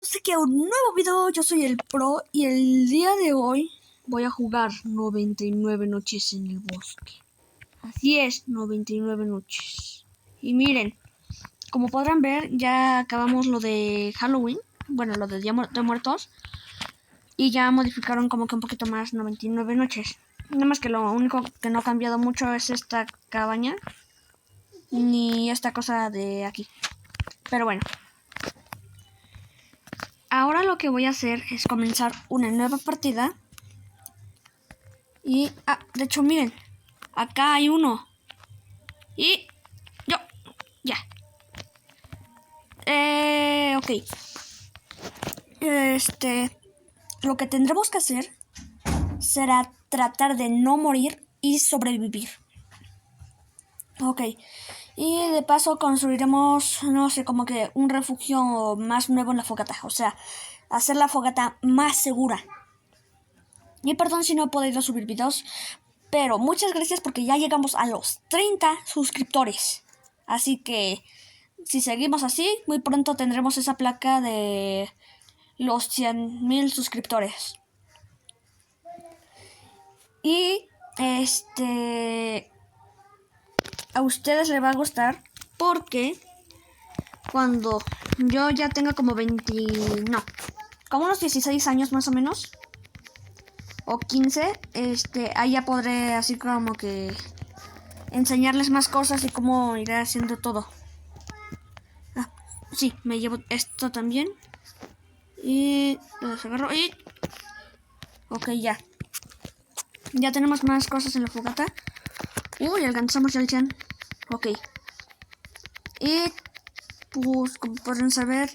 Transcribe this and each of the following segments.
Así que un nuevo video, yo soy el Pro y el día de hoy voy a jugar 99 noches en el bosque. Así es, 99 noches. Y miren, como podrán ver, ya acabamos lo de Halloween, bueno, lo de Día de Muertos, y ya modificaron como que un poquito más 99 noches. Nada más que lo único que no ha cambiado mucho es esta cabaña, ni esta cosa de aquí. Pero bueno. Ahora lo que voy a hacer es comenzar una nueva partida. Y, de hecho, miren, acá hay uno. Y yo, ya. Ok. Lo que tendremos que hacer será tratar de no morir y sobrevivir. Ok. Y de paso construiremos, no sé, como que un refugio más nuevo en la fogata. O sea, hacer la fogata más segura. Y perdón si no he podido subir videos, pero muchas gracias porque ya llegamos a los 30 suscriptores. Así que si seguimos así, muy pronto tendremos esa placa de los 100,000 suscriptores. Y a ustedes les va a gustar porque cuando yo ya tenga como como unos 16 años más o menos, o 15, ahí ya podré así como que enseñarles más cosas y cómo iré haciendo todo. Sí, me llevo esto también. Y los agarro y... Ok, ya. Ya tenemos más cosas en la fogata. Uy, alcanzamos ya el 100. Ok. Y pues como pueden saber,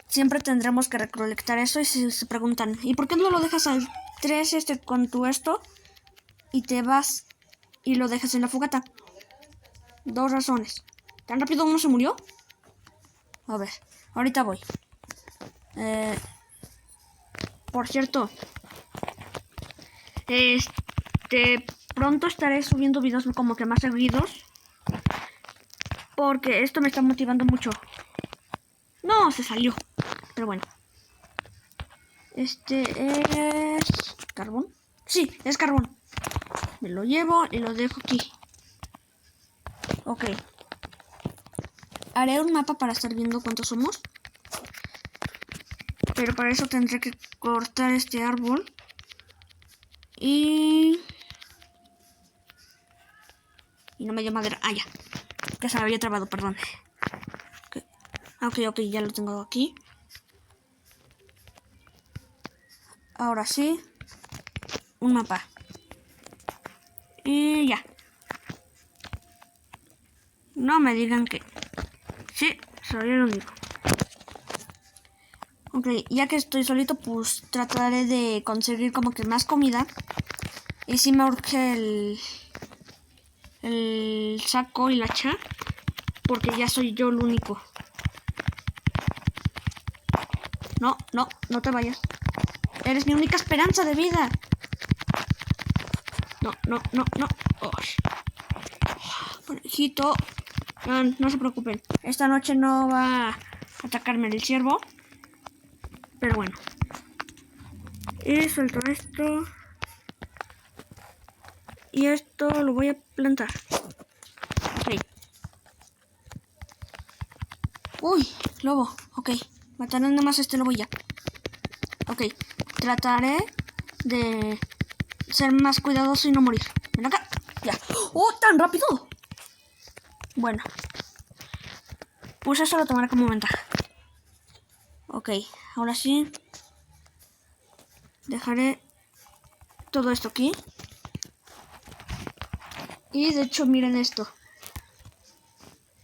siempre tendremos que recolectar eso. Y si se preguntan, ¿y por qué no lo dejas al 3 con tu esto? Y te vas y lo dejas en la fogata. Dos razones. ¿Tan rápido uno se murió? A ver, ahorita voy. Por cierto, pronto estaré subiendo videos como que más seguidos, porque esto me está motivando mucho. No, se salió. Pero bueno. Este es... ¿Carbón? Sí, es carbón. Me lo llevo y lo dejo aquí. Ok. Haré un mapa para estar viendo cuántos somos. Pero para eso tendré que cortar este árbol. Y no me dio madera. Ah, ya. Que se me había trabado, perdón. Ok, ya lo tengo aquí. Ahora sí. Un mapa. Y ya. No me digan que... Sí, soy el único. Ok, ya que estoy solito, pues trataré de conseguir como que más comida. Y si me urge el saco y la hacha, porque ya soy yo el único. No te vayas. Eres mi única esperanza de vida. No. Conejito. No se preocupen. Esta noche no va a atacarme el ciervo. Pero bueno. Y suelto esto. Y esto lo voy a plantar. Ok. Uy, lobo. Ok. Mataré nada más este lobo ya. Ok. Trataré de ser más cuidadoso y no morir. Ven acá. Ya. ¡Oh, tan rápido! Bueno. Pues eso lo tomaré como ventaja. Ok. Ahora sí. Dejaré todo esto aquí. Y de hecho, miren esto.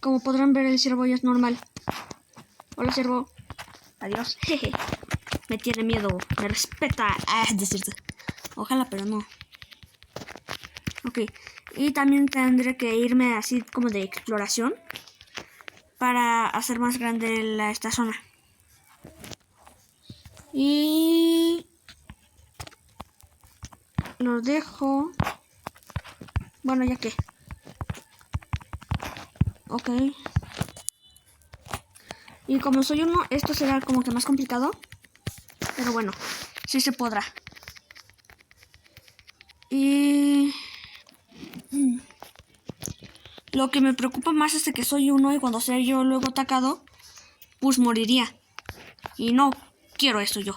Como podrán ver, el ciervo ya es normal. Hola, ciervo. Adiós. Jeje. Me tiene miedo. Me respeta. Decirte. Ojalá, pero no. Ok. Y también tendré que irme así como de exploración. Para hacer más grande esta zona. Y... lo dejo. Bueno, ya que. Ok. Y como soy uno, esto será como que más complicado. Pero bueno, sí se podrá. Y lo que me preocupa más es de que soy uno y cuando sea yo luego atacado, pues moriría. Y no quiero eso yo.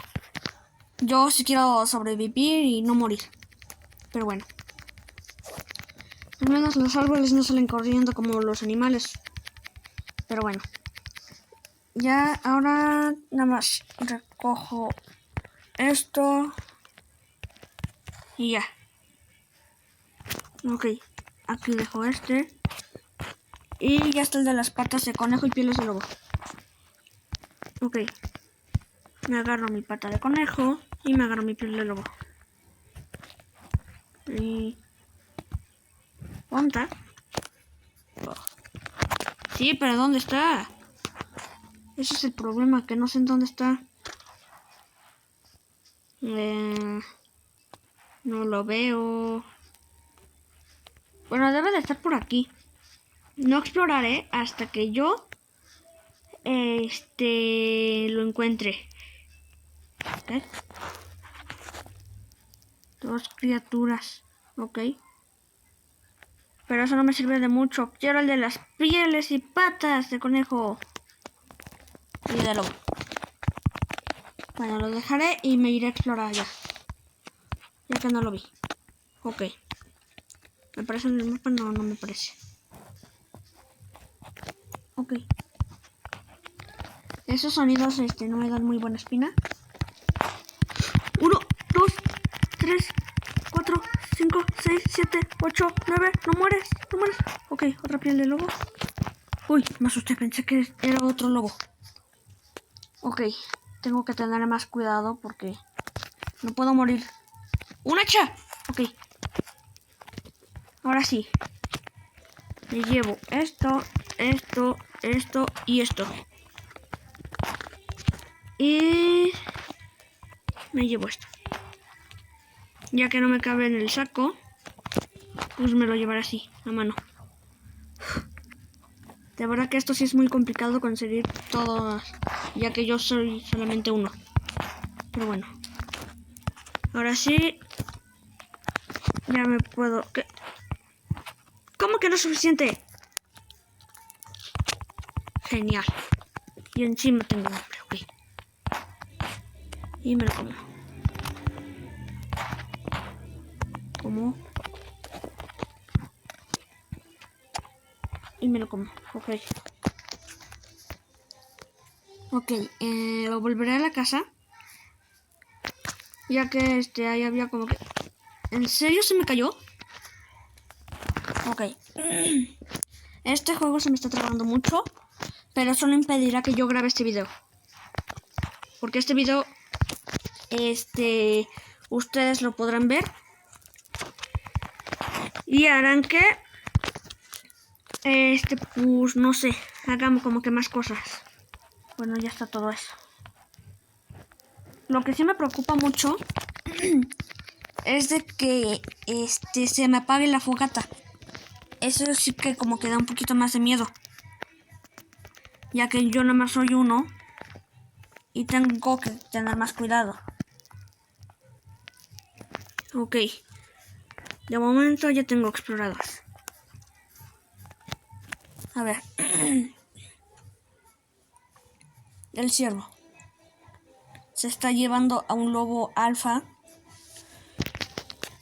Yo sí quiero sobrevivir y no morir. Pero bueno. Al menos los árboles no salen corriendo como los animales. Pero bueno. Ya ahora nada más recojo esto. Y ya. Ok. Aquí dejo este. Y ya está el de las patas de conejo y pieles de lobo. Ok. Me agarro mi pata de conejo y me agarro mi piel de lobo. Y... ¿dónde está? Oh. Sí, pero ¿dónde está? Ese es el problema, que no sé en dónde está. No lo veo. Bueno, debe de estar por aquí. No exploraré hasta que yo lo encuentre. ¿Qué? Dos criaturas. Ok. Pero eso no me sirve de mucho. Quiero el de las pieles y patas de conejo. Y de lobo. Bueno, lo dejaré y me iré a explorar ya. Ya que no lo vi. Ok. ¿Me parece en el mapa? No, no me parece. Ok. Esos sonidos no me dan muy buena espina. 1, 2, 3, 4, 5, 6, 7, 8, 9. No mueres, no mueres. Ok, otra piel de lobo. Uy, me asusté, pensé que era otro lobo. Ok, tengo que tener más cuidado porque no puedo morir. ¡Un hacha! Ok. Ahora sí. Me llevo esto, esto, esto y esto. Y me llevo esto. Ya que no me cabe en el saco, pues me lo llevaré así, a mano. De verdad que esto sí es muy complicado conseguir todo, ya que yo soy solamente uno. Pero bueno. Ahora sí. Ya me puedo... ¿Qué? ¿Cómo que no es suficiente? Genial. Y encima tengo hambre, ok. Y me lo como. ¿Cómo? Y me lo como, ok. Ok, lo volveré a la casa. Ya que ahí había como que... ¿En serio se me cayó? Ok. Este juego se me está trabando mucho. Pero eso no impedirá que yo grabe este video. Porque este video... ustedes lo podrán ver. Y harán que... pues no sé. Hagamos como que más cosas. Bueno, ya está todo eso. Lo que sí me preocupa mucho es de que se me apague la fogata. Eso sí que como que da un poquito más de miedo. Ya que yo nada más soy uno y tengo que tener más cuidado. Ok. De momento ya tengo explorados. A ver. El ciervo. Se está llevando a un lobo alfa.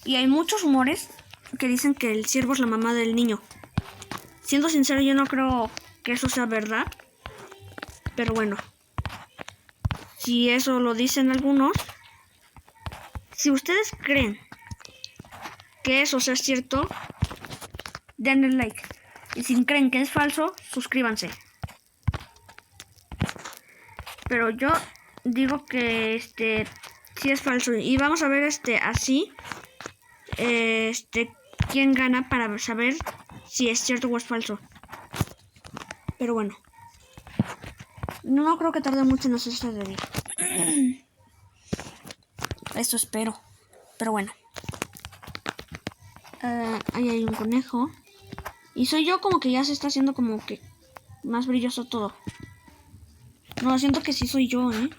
Y hay muchos rumores que dicen que el ciervo es la mamá del niño. Siendo sincero, yo no creo que eso sea verdad. Pero bueno. Si eso lo dicen algunos. Si ustedes creen que eso sea cierto, denle like. Y si creen que es falso, suscríbanse. Pero yo digo que sí es falso. Y vamos a ver así. Quién gana para saber si es cierto o es falso. Pero bueno. No creo que tarde mucho en hacerse de día. Eso espero. Pero bueno. Ahí hay un conejo. Y soy yo como que ya se está haciendo como que más brilloso todo. No, siento que sí soy yo, ¿eh?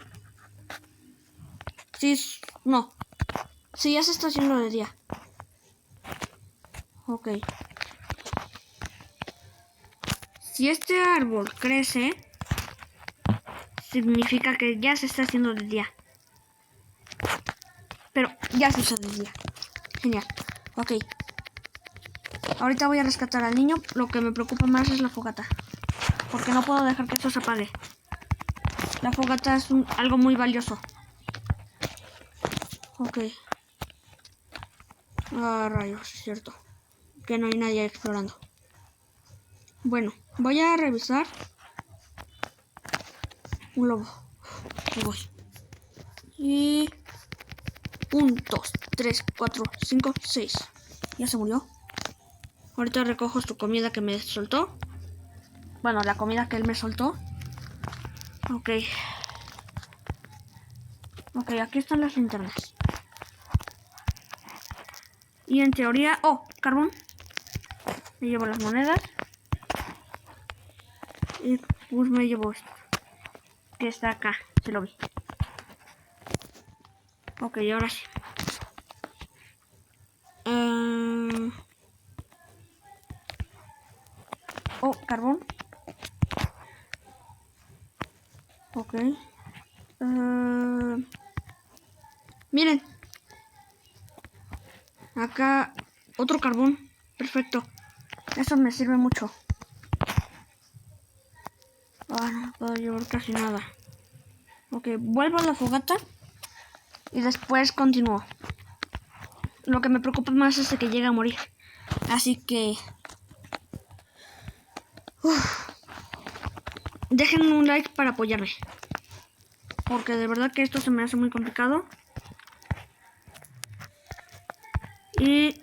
Sí, no. Sí, ya se está haciendo de día. Ok. Si este árbol crece, significa que ya se está haciendo de día. Pero ya se hizo de día. Genial. Ok. Ahorita voy a rescatar al niño. Lo que me preocupa más es la fogata. Porque no puedo dejar que esto se apague. La fogata es algo muy valioso. Ok. Ah, rayos, es cierto. Que no hay nadie explorando. Bueno, voy a revisar. Un lobo. Ahí voy. Y 1, 2, 3, 4, 5, 6. Ya se murió. Ahorita recojo su comida que me soltó. Bueno, la comida que él me soltó. Ok. Ok, aquí están las linternas. Y en teoría... Oh, carbón. Me llevo las monedas. Y pues me llevo esto. Que está acá. Se lo vi. Ok, ahora sí. Oh, carbón. Ok. Miren. Acá otro carbón. Perfecto. Eso me sirve mucho. Ah, no puedo llevar casi nada. Ok, vuelvo a la fogata. Y después continúo. Lo que me preocupa más es de que llegue a morir. Así que... Dejen un like para apoyarme. Porque de verdad que esto se me hace muy complicado. Y...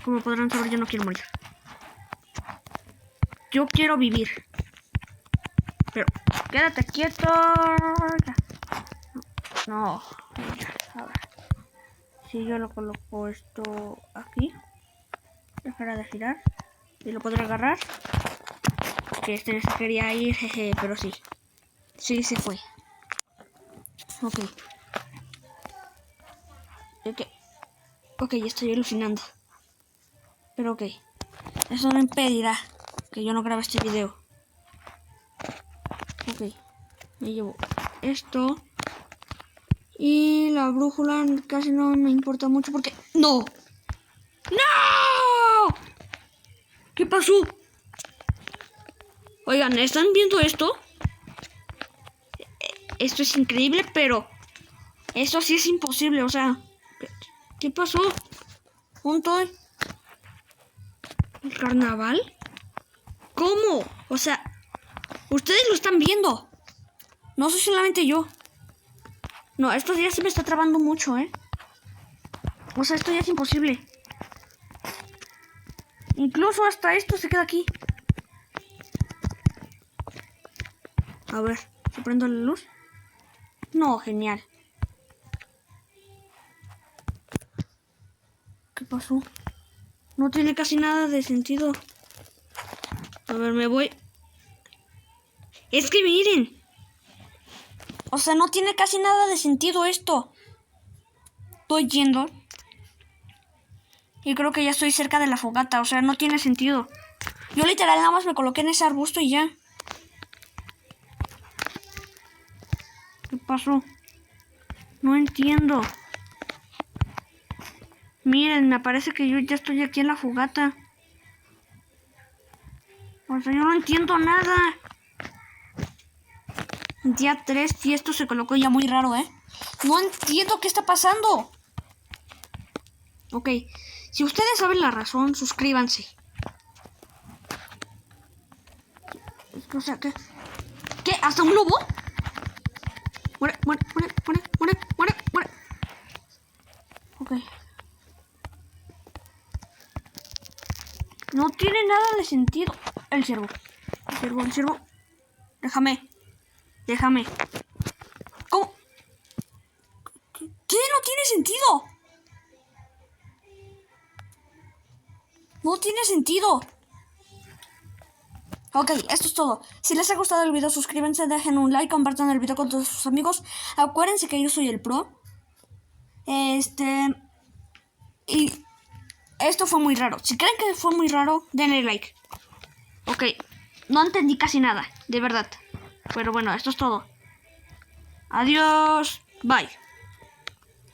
Como podrán saber, yo no quiero morir. Yo quiero vivir. Pero... Quédate quieto. No. A ver. Si yo lo coloco esto aquí. Dejará de girar. Y lo podré agarrar. Que este se quería ir, jeje, pero sí. Sí, se fue. Ok. Ok, estoy alucinando. Pero ok. Eso no impedirá que yo no grabe este video. Ok. Me llevo esto. Y la brújula casi no me importa mucho porque... ¡No! ¡No! ¿Qué pasó? Oigan, ¿están viendo esto? Esto es increíble, pero... Esto sí es imposible, o sea... ¿Qué pasó? ¿Junto? ¿El carnaval? ¿Cómo? O sea... Ustedes lo están viendo. No soy solamente yo. No, estos días se me está trabando mucho, ¿eh? O sea, esto ya es imposible. Incluso hasta esto se queda aquí. A ver, ¿se prende la luz? No, genial. ¿Qué pasó? No tiene casi nada de sentido. A ver, me voy. Es que miren. O sea, no tiene casi nada de sentido esto. Estoy yendo. Y creo que ya estoy cerca de la fogata. O sea, no tiene sentido. Yo literal nada más me coloqué en ese arbusto y ya. ¿Qué pasó? No entiendo. Miren, me parece que yo ya estoy aquí en la fogata. O sea, yo no entiendo nada. Día 3 y esto se colocó ya muy raro, ¿eh? No entiendo qué está pasando. Ok, si ustedes saben la razón, suscríbanse. O sea, ¿qué? ¿Qué? ¿Hasta un lobo? Muere, muere, muere, muere, muere, muere, muere. Ok. No tiene nada de sentido. El ciervo. El ciervo, el ciervo. Déjame. Déjame. ¿Cómo? ¿Qué? No tiene sentido. No tiene sentido. Ok, esto es todo. Si les ha gustado el video, suscríbanse, dejen un like, compartan el video con todos sus amigos. Acuérdense que yo soy el pro. Y esto fue muy raro. Si creen que fue muy raro, denle like. Ok, no entendí casi nada, de verdad. Pero bueno, esto es todo. Adiós. Bye.